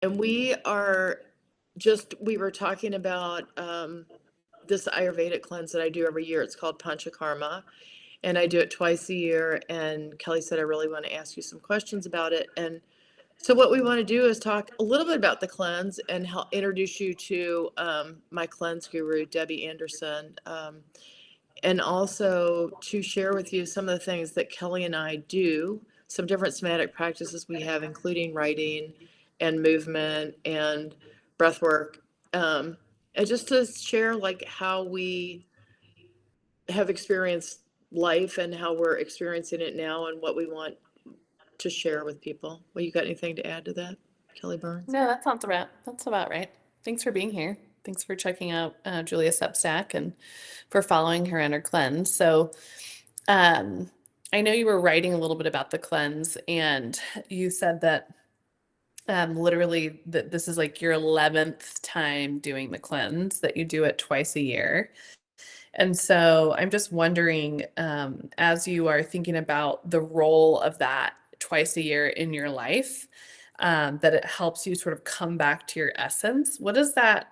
And we were talking about this Ayurvedic cleanse that I do every year. It's called Panchakarma, and I do it twice a year. And Kelly said, I really want to ask you some questions about it. And so what we want to do is talk a little bit about the cleanse and help introduce you to my cleanse guru, Debbie Anderson, and also to share with you some of the things that Kelly and I do, some different somatic practices we have, including writing and movement and breath work, and just to share like how we have experienced life and how we're experiencing it now and what we want to share with people. Well, you got anything to add to that, Kelly Burns? No, that's about right. Thanks for being here. Thanks for checking out Julia Substack and for following her in her cleanse. So, um, I know you were writing a little bit about the cleanse, and you said that literally that this is like your 11th time doing the cleanse, that you do it twice a year. And so I'm just wondering, as you are thinking about the role of that twice a year in your life, that it helps you sort of come back to your essence. What is that?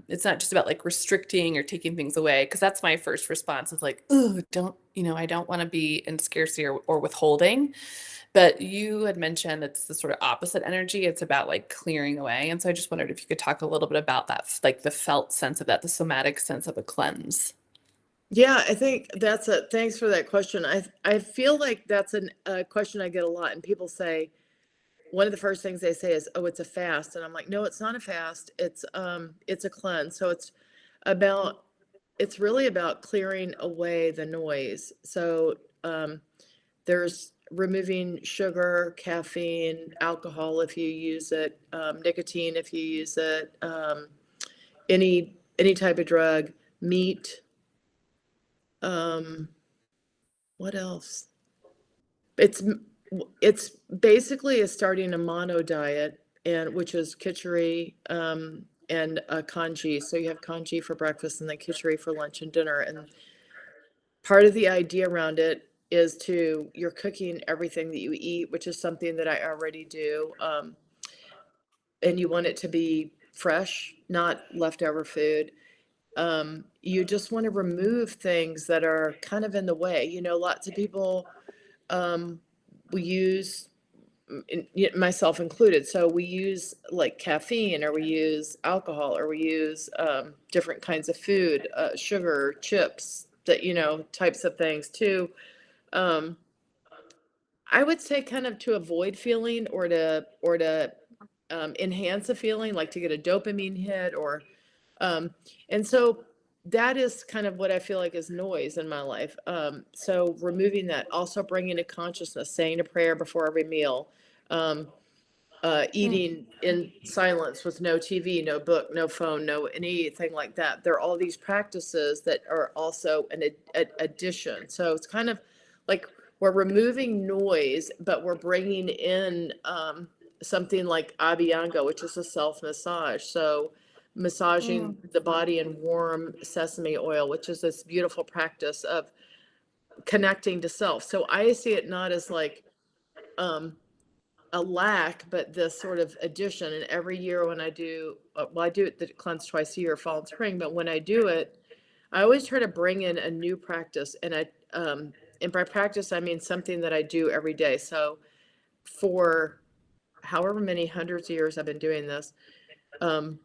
It's not just about like restricting or taking things away, because that's my first response is like, oh, I don't want to be in scarcity or withholding. But you had mentioned it's the sort of opposite energy. It's about like clearing away. And so I just wondered if you could talk a little bit about that, like the felt sense of that, the somatic sense of a cleanse. Yeah, I think thanks for that question. I feel like that's a question I get a lot, and people say, one of the first things they say is, "Oh, it's a fast," and I'm like, "No, it's not a fast. It's a cleanse." So about, it's really about clearing away the noise. So there's removing sugar, caffeine, alcohol if you use it, nicotine if you use it, any type of drug, meat. Um, what else? It's it's basically starting a mono diet, and which is khichdi and congee. So you have congee for breakfast and then khichdi for lunch and dinner. And part of the idea around it is you're cooking everything that you eat, which is something that I already do. And you want it to be fresh, not leftover food. You just want to remove things that are kind of in the way. Lots of people, um, we use, myself included. So we use like caffeine, or we use alcohol, or we use different kinds of food, sugar, chips, that types of things too. Um, I would say kind of to avoid feeling, or to enhance a feeling, like to get a dopamine hit, or um, and so that is kind of what I feel like is noise in my life. So removing that, also bringing a consciousness, saying a prayer before every meal, um, Mm. eating in silence with no TV, no book, no phone, no anything like that. There are all these practices that are also an addition. So it's kind of like we're removing noise, but we're bringing in something like abhyanga, which is a self massage. So massaging Mm. the body in warm sesame oil, which is this beautiful practice of connecting to self. So I see it not as like um, a lack, but this sort of addition. And every year when I do, well, I do it the cleanse twice a year, fall and spring. But when I do it, I always try to bring in a new practice. And by practice, I mean something that I do every day. So for however many hundreds of years I've been doing this, um,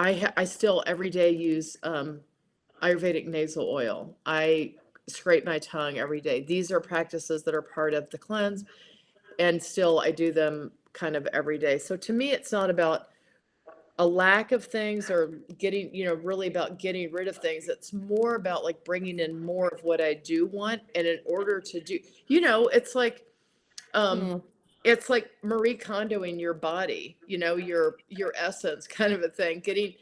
I still every day use Ayurvedic nasal oil. I scrape my tongue every day. These are practices that are part of the cleanse, and still I do them kind of every day. So to me, it's not about a lack of things or getting, really about getting rid of things. It's more about like bringing in more of what I do want. And in order to do, um, Mm. it's like Marie Kondoing your body, your essence kind of a thing, getting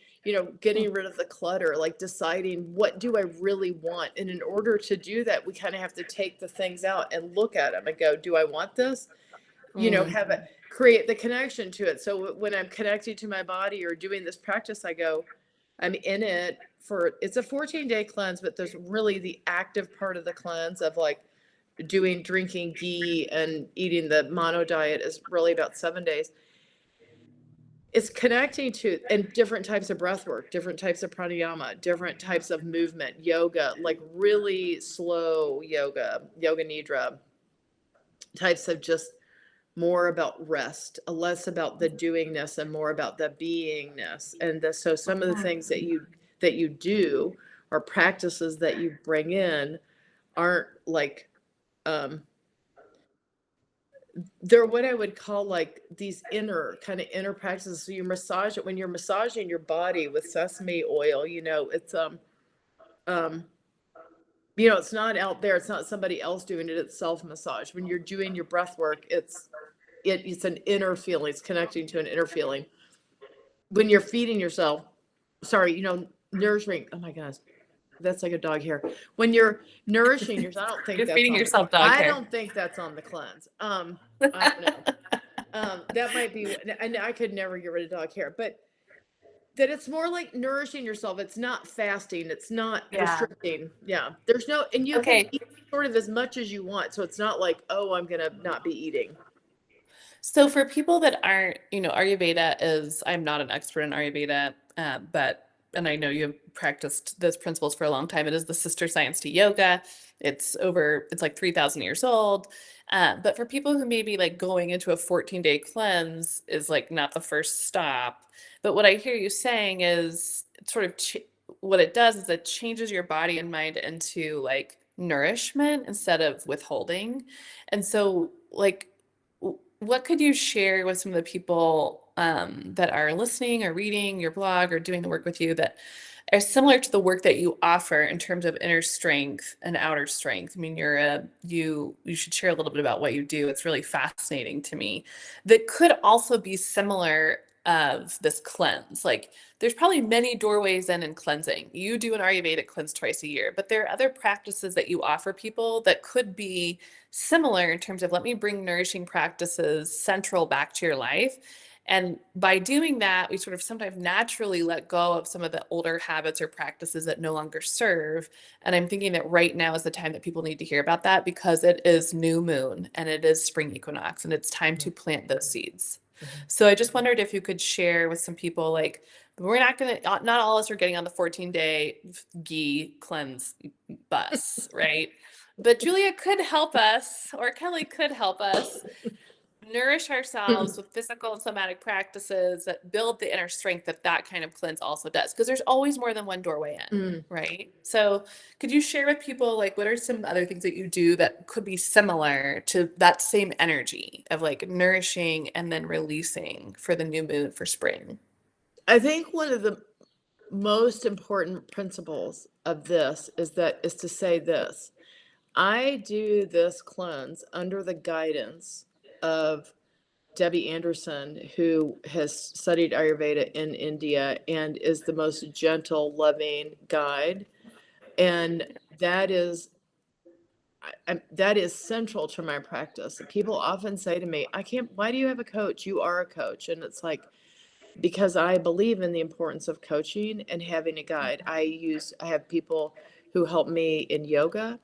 rid of the clutter, like deciding what do I really want. And in order to do that, we kind of have to take the things out and look at them and go, do I want this? Mm. Have it, create the connection to it. So when I'm connecting to my body or doing this practice, I go, I'm in it for, it's a 14-day cleanse, but there's really the active part of the cleanse of like drinking ghee and eating the mono diet is really about 7 days. it's connecting to, and different types of breath work, different types of pranayama, different types of movement, yoga, like really slow yoga nidra, types of just more about rest, less about the doingness and more about the beingness. And so some of the things that you do or practices that you bring in aren't like they're what I would call like these inner practices. So you massage it when you're massaging your body with sesame oil, um it's not out there, it's not somebody else doing it, it's self massage. When you're doing your breath work, it's an inner feeling, it's connecting to an inner feeling. When you're feeding yourself, sorry, nourishing, oh my gosh, that's like a dog hair. When you're nourishing yourself, You're feeding yourself dog I hair. don't think that's on the cleanse. I don't know. That might be, and I could never get rid of dog hair, but that it's more like nourishing yourself. It's not fasting. It's not Yeah. restricting. Yeah. There's no, and you can Okay. eat sort of as much as you want. So it's not like, oh, I'm going to not be eating. So for people that aren't, Ayurveda is, I'm not an expert in Ayurveda, and I know you've practiced those principles for a long time. It is the sister science to yoga. It's like 3,000 years old. But for people who maybe like going into a 14-day cleanse is like not the first stop. But what I hear you saying is it's sort of what it does is it changes your body and mind into like nourishment instead of withholding. And so like what could you share with some of the people that are listening or reading your blog or doing the work with you that are similar to the work that you offer in terms of inner strength and outer strength? I mean, you should share a little bit about what you do. It's really fascinating to me. That could also be similar of this cleanse. Like there's probably many doorways in cleansing. You do an Ayurvedic cleanse twice a year, but there are other practices that you offer people that could be similar in terms of let me bring nourishing practices central back to your life. And by doing that, we sort of sometimes naturally let go of some of the older habits or practices that no longer serve. And I'm thinking that right now is the time that people need to hear about that because it is new moon and it is spring equinox and it's time to plant those seeds. So I just wondered if you could share with some people like, we're not going to, not all of us are getting on the 14-day ghee cleanse bus, right? But Julia could help us, or Kelly could help us nourish ourselves with physical and somatic practices that build the inner strength that kind of cleanse also does. Because there's always more than one doorway in, right? So could you share with people, like, what are some other things that you do that could be similar to that same energy of like nourishing and then releasing for the new moon for spring? I think one of the most important principles of this is to say this. I do this cleanse under the guidance of Debbie Anderson, who has studied Ayurveda in India and is the most gentle, loving guide. And that is central to my practice. People often say to me, I can't, why do you have a coach? You are a coach. And it's like, because I believe in the importance of coaching and having a guide. I have people who help me in yoga,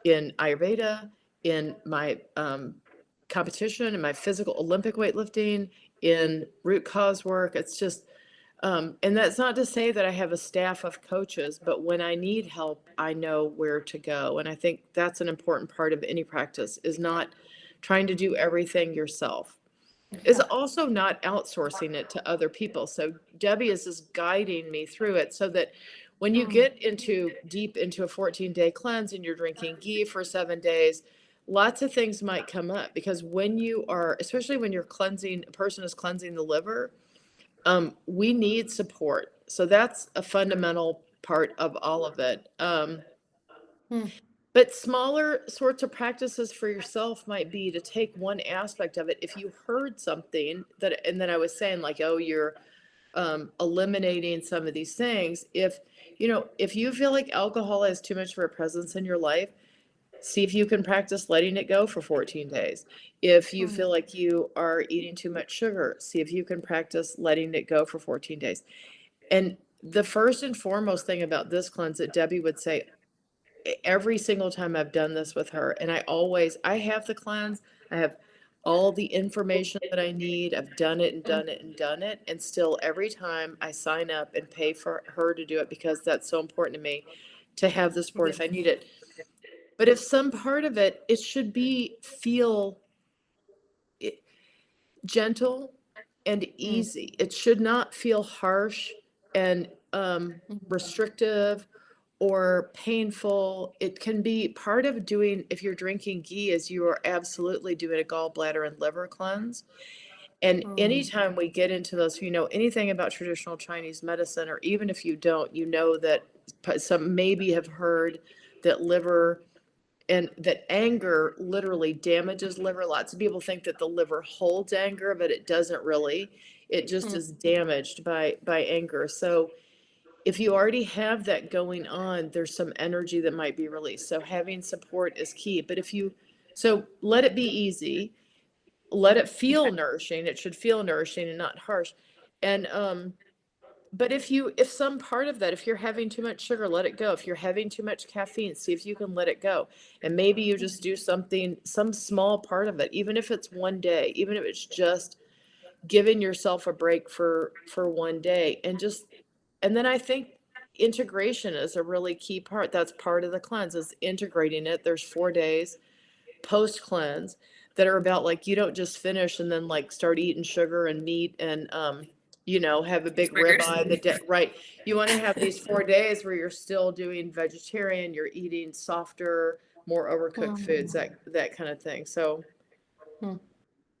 in Ayurveda, in my competition, in my physical Olympic weightlifting, in root cause work. It's just, and that's not to say that I have a staff of coaches, but when I need help, I know where to go. And I think that's an important part of any practice is not trying to do everything yourself. Is also not outsourcing it to other people. So Debbie is just guiding me through it so that when you get deep into a 14-day cleanse and you're drinking ghee for 7 days, lots of things might come up because when you are, especially when you're cleansing, a person is cleansing the liver, we need support. So that's a fundamental part of all of it. Hmm. But smaller sorts of practices for yourself might be to take one aspect of it. If you heard something that, and then I was saying like, oh, you're eliminating some of these things. If you feel like alcohol has too much of a presence in your life, see if you can practice letting it go for 14 days. If you feel like you are eating too much sugar, see if you can practice letting it go for 14 days. And the first and foremost thing about this cleanse that Debbie would say every single time I've done this with her, and I have the cleanse, I have all the information that I need. I've done it and Mm, done it and done it. And still, every time I sign up and pay for her to do it because that's so important to me to have the support yeah. if I need it. But if some part of it, it should be feel i- gentle and Mm, easy. It should not feel harsh and mm, restrictive or painful. It can be part of doing, if you're drinking ghee, is you are absolutely doing a gallbladder and liver cleanse. And mm, anytime we get into those, if you know anything about traditional Chinese medicine, or even if you don't, you know that some maybe have heard that liver and that anger literally damages liver. Lots of people think that the liver holds anger, but it doesn't really. It just mm, is damaged by anger. So if you already have that going on, there's some energy that might be released. So having support is key. But if you, so let it be easy, let it feel nourishing. It should feel nourishing and not harsh. And but if some part of that, if you're having too much sugar, let it go. If you're having too much caffeine, see if you can let it go. And maybe you just do something, some small part of it, even if it's one day, even if it's just giving yourself a break for one day. And then I think integration is a really key part. That's part of the cleanse, is integrating it. There's 4 days post cleanse that are about, like, you don't just finish and then like start eating sugar and meat and have a big cheeseburgers. ribeye the day, right? You want to have these 4 days where you're still doing vegetarian, you're eating softer, more overcooked foods, Mm, that kind of thing. So, mm,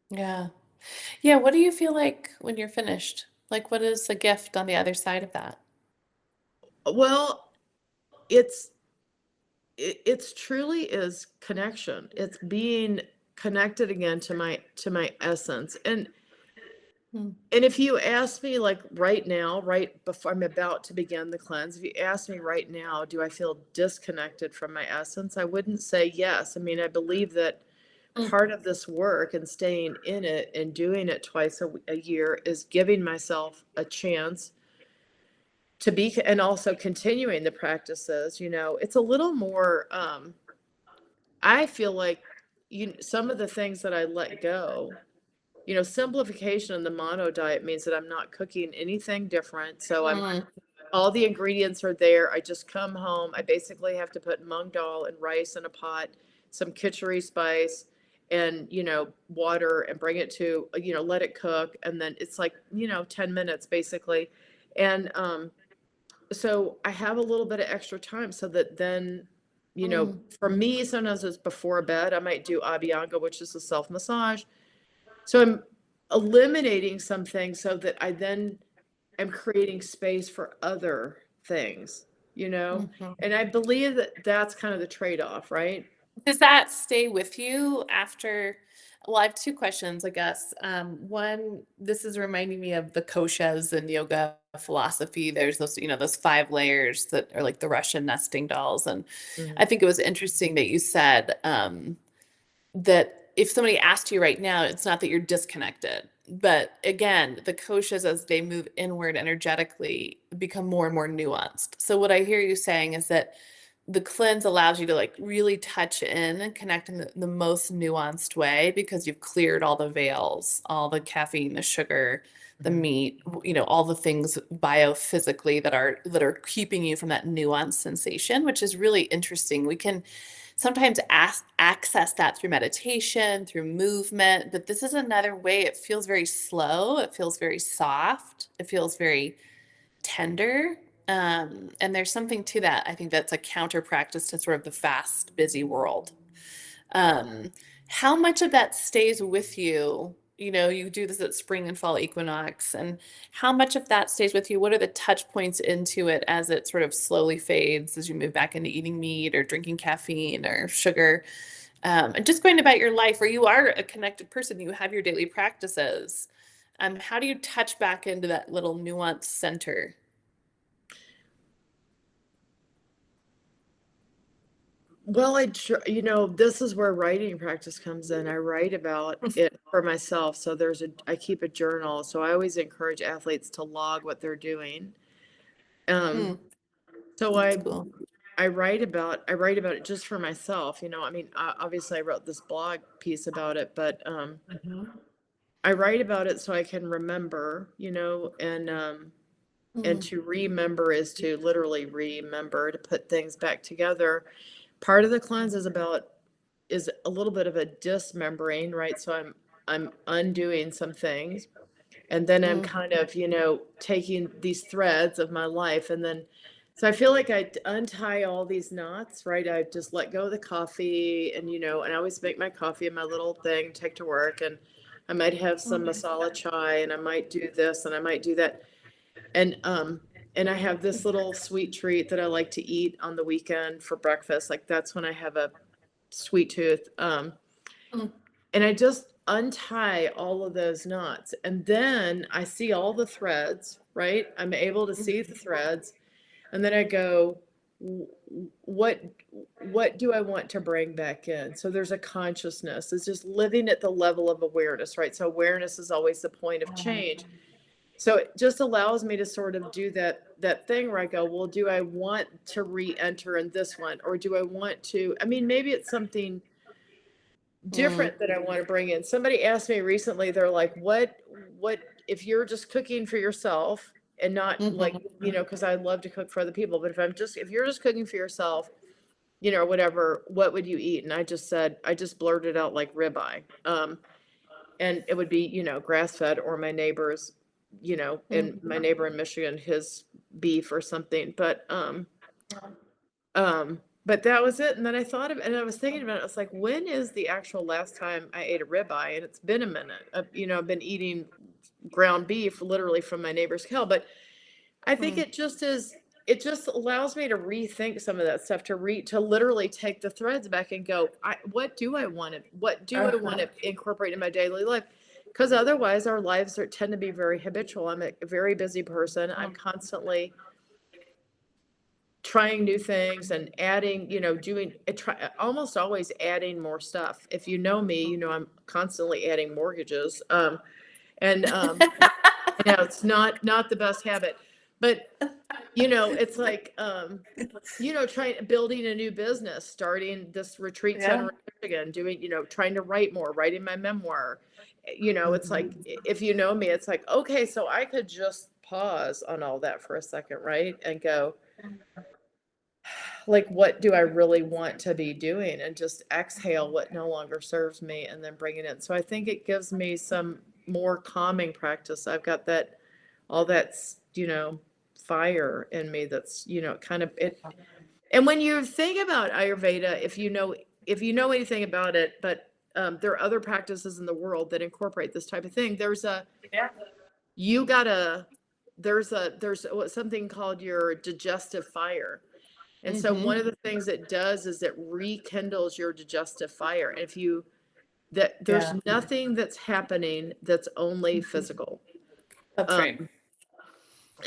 yeah. Yeah, what do you feel like when you're finished? Like, what is the gift on the other side of that? well, it's it's truly is connection. It's being connected again to my essence. Mm, And if you ask me, like, right now, right before I'm about to begin the cleanse, if you ask me right now, do I feel disconnected from my essence? I wouldn't say yes. I mean, I believe that mm, part of this work and staying in it and doing it twice a year is giving myself a chance to be, and also continuing the practices. It's a little more, I feel like some of the things that I let go, simplification in the mono diet means that I'm not cooking anything different. So mm, all the ingredients are there. I just come home. I basically have to put mung dal and rice in a pot, some kitchery spice, and water, and bring it to, let it cook, and then it's like 10 minutes basically. And so I have a little bit of extra time, so that then, mm, for me, sometimes it's before bed. I might do abhyanga, which is a self massage. So I'm eliminating some things so that I then am creating space for other things. mhm. And I believe that that's kind of the trade-off, right? Does that stay with you after? Well, I have two questions, I guess. One, this is reminding me of the koshas and yoga philosophy. There's those 5 layers that are like the Russian nesting dolls. And I Mhm. think it was interesting that you said that if somebody asked you right now, it's not that you're disconnected. But again, the koshas, as they move inward energetically, become more and more nuanced. So what I hear you saying is that the cleanse allows you to like really touch in and connect in the most nuanced way because you've cleared all the veils, all the caffeine, the sugar, the Mhm. meat, all the things biophysically that are keeping you from that nuanced sensation, which is really interesting. We can sometimes access that through meditation, through movement, but this is another way. It feels very slow, it feels very soft, it feels very tender. And there's something to that. I think that's a counter practice to sort of the fast, busy world. Um, how much of that stays with you? You do this at spring and fall equinox, and how much of that stays with you? What are the touch points into it as it sort of slowly fades as you move back into eating meat or drinking caffeine or sugar? And just going about your life where you are a connected person, you have your daily practices. How do you touch back into that little nuanced center? Well, this is where writing practice comes in. I write about it for myself. So I keep a journal. So I always encourage athletes to log what they're doing. Hmm, Um, so that's I cool. I write about it just for myself, you know. I mean, obviously I wrote this blog piece about it, but Mhm. I write about it so I can remember, you know, and Mm, to remember is to literally remember, to put things back together. Part of the cleanse is a little bit of a dismembering, right? So I'm undoing some things, and then I'm mm, kind of, you know, taking these threads of my life, and then so I feel like I untie all these knots, right? I just let go of the coffee, and you know, and I always make my coffee in my little thing, take to work, and I might have some mm, masala chai, and I might do this, and I might do that, and and I have this little sweet treat that I like to eat on the weekend for breakfast. Like that's when I have a sweet tooth. mm, And I just untie all of those knots. And then I see all the threads, right? I'm able to see the threads. And then I go, what what do I want to bring back in? So there's a consciousness. It's just living at the level of awareness, right? So awareness is always the point of change. So it just allows me to sort of do that thing where I go, well, do I want to re-enter in this one? Or do I want to, I mean, maybe it's something mm, different that I want to bring in. Somebody asked me recently, they're like, what if you're just cooking for yourself and not like, mhm. you know, because I love to cook for other people, but if you're just cooking for yourself, you know, or whatever, what would you eat? And I just said, I just blurted out like ribeye. And it would be, you know, grass fed or my neighbor's, you know, and my Mhm. neighbor in Michigan, his beef or something. But that was it, and then I thought of and I was thinking about it, I was like, "When is the actual last time I ate a ribeye?" And it's been a minute. You know, I've been eating ground beef literally from my neighbor's cow, but I think Mm, it just allows me to rethink some of that stuff, to literally take the threads back and go, what do I uh-huh. wanna incorporate in my daily life? Because otherwise our lives tend to be very habitual. I'm a very busy person. I'm Mm, constantly trying new things and adding, you know, almost always adding more stuff. If you know me, you know I'm constantly adding mortgages. And I know it's not the best habit, but you know, it's like you know, trying building a new business, starting this retreat center Yeah. in Michigan, doing, you know, trying to write more, writing my memoir. You know, it's like Mhm. if you know me, it's like, okay, so I could just pause on all that for a second, right? And go, like, what do I really want to be doing? And just exhale what no longer serves me and then bring it in. So I think it gives me some more calming practice. I've got all that's, you know, fire in me that's, you know, kind of it. And when you think about Ayurveda, if you know anything about it, but there are other practices in the world that incorporate this type of thing. Yeah. You gotta, something called your digestive fire. And so one Mhm. of the things it does is it rekindles your digestive fire. And if you that there's Yeah. nothing that's happening that's only Mhm. physical. That's right. Um,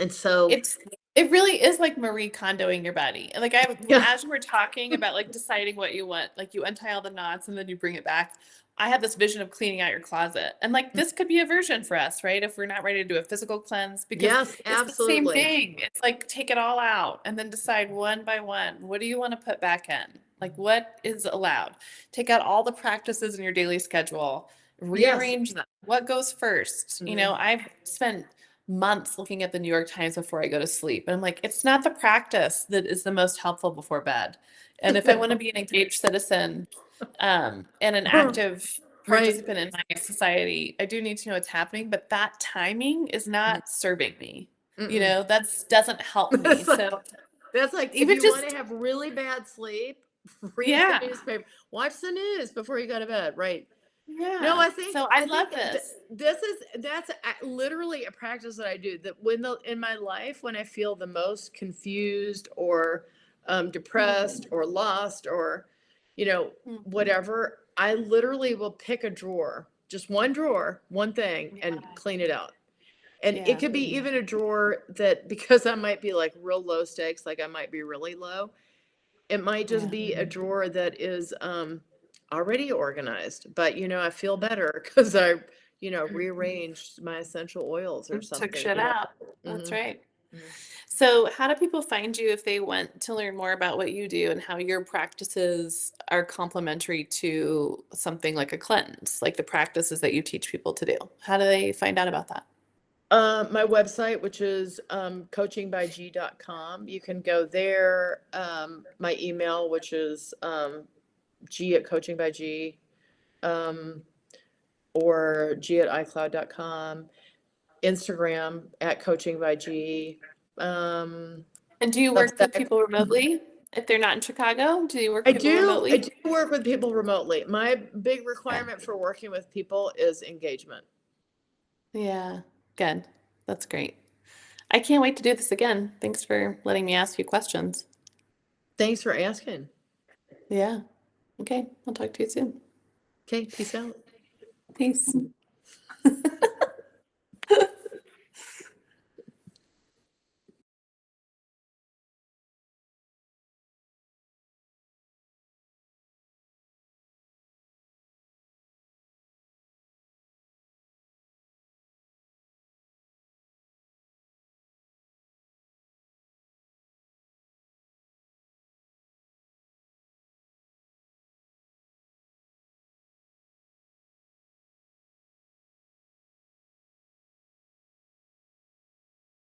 and so It's it really is like Marie Kondoing your body. And like yeah, as we're talking about like deciding what you want, like you untie all the knots and then you bring it back. I have this vision of cleaning out your closet. And like this could be a version for us, right? If we're not ready to do a physical cleanse, because yes, it's the same absolutely. thing. It's like take it all out and then decide one by one, what do you want to put back in? Like what is allowed? Take out all the practices in your daily schedule, Yes. rearrange them. What goes first? You know, Mhm. I've spent months looking at the New York Times before I go to sleep. And I'm like, it's not the practice that is the most helpful before bed. And if I want to be an engaged citizen and an active Right. participant in my society, I do need to know what's happening, but that timing is Mhm. not serving me. You Mm-mm. know, that's doesn't help me. It's So like that's like if even you want just, to have really bad sleep, read the yeah, newspaper, watch the news before you go to bed, right? No, yeah. So I I love think this. that's literally a practice that I do. That when the in my life when I feel the most confused or depressed Mm, or lost or you know mm, whatever, I literally will pick a drawer, just one drawer, one thing, and yeah, clean it out. And it yeah, could be even a drawer that because I might be like real low stakes, like I might be really low, it might just yeah. be a drawer that is, already organized, but, you know, I feel better because I, you know, rearranged my essential oils or Took something, shit you know? out. That's Mhm, right. mhm. So, how do people find you if they want to learn more about what you do and how your practices are complementary to something like a cleanse, like the practices that you teach people to do? How do they find out about that? My website, which is coachingbygee.com. You can go there. My email, which is g@coachingbygee, or g@icloud.com. Instagram @coachingbygee. And do you work with Substack. people remotely if they're not in Chicago? Do you work I with people do. I remotely? do work with people remotely. My big Good. requirement for working with people is engagement. Yeah, good. That's great. I can't wait to do this again. Thanks for letting me ask you questions. Thanks for asking. Yeah. Okay, I'll talk to you soon. Okay, peace out. Peace.